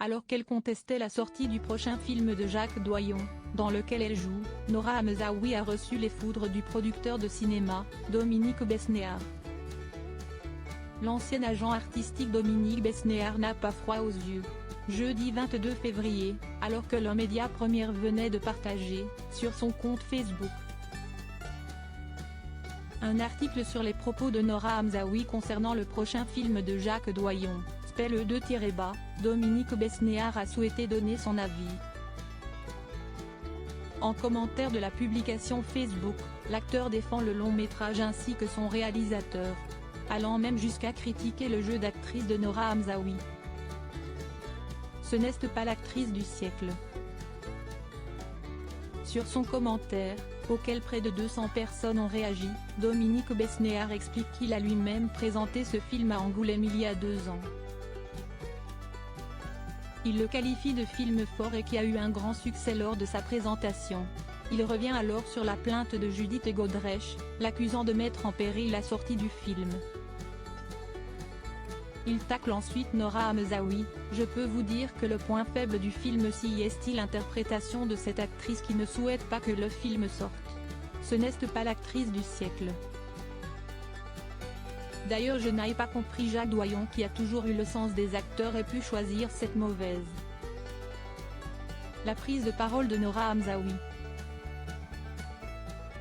alors qu'elle contestait la sortie du prochain film de Jacques Doyon, dans lequel elle joue, Nora Hamzaoui a reçu les foudres du producteur de cinéma, Dominique Besnéard. L'ancien agent artistique Dominique Besnéard n'a pas froid aux yeux. Jeudi 22 février, alors que le média Première venait de partager, sur son compte Facebook, un article sur les propos de Nora Hamzaoui concernant le prochain film de Jacques Doyon, Spell 2-, Dominique Besnéard a souhaité donner son avis. En commentaire de la publication Facebook, l'acteur défend le long métrage ainsi que son réalisateur, allant même jusqu'à critiquer le jeu d'actrice de Nora Hamzaoui. Ce n'est pas l'actrice du siècle. Sur son commentaire, auquel près de 200 personnes ont réagi, Dominique Besnéard explique qu'il a lui-même présenté ce film à Angoulême il y a 2 ans. Il le qualifie de film fort et qui a eu un grand succès lors de sa présentation. Il revient alors sur la plainte de Judith Godrèche, l'accusant de mettre en péril la sortie du film. Il tacle ensuite Nora Hamzaoui: « Je peux vous dire que le point faible du film si est l'interprétation de cette actrice qui ne souhaite pas que le film sorte. Ce n'est pas l'actrice du siècle. D'ailleurs je n'ai pas compris Jacques Doyon qui a toujours eu le sens des acteurs et pu choisir cette mauvaise. » La prise de parole de Nora Hamzaoui.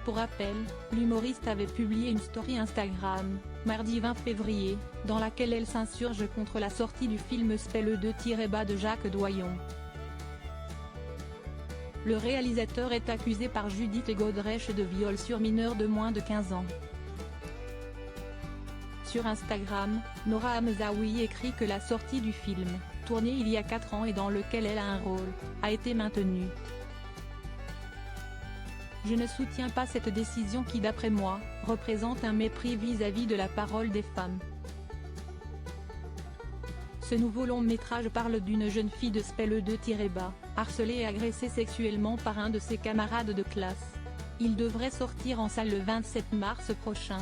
Pour rappel, l'humoriste avait publié une story Instagram, mardi 20 février, dans laquelle elle s'insurge contre la sortie du film Spell 2-, de Jacques Doyon. Le réalisateur est accusé par Judith Godrèche de viol sur mineur de moins de 15 ans. Sur Instagram, Nora Hamzaoui écrit que la sortie du film, tourné il y a 4 ans et dans lequel elle a un rôle, a été maintenue. « Je ne soutiens pas cette décision qui d'après moi, représente un mépris vis-à-vis de la parole des femmes. Ce nouveau long métrage parle d'une jeune fille de Spell 2-, harcelée et agressée sexuellement par un de ses camarades de classe. Il devrait sortir en salle le 27 mars prochain.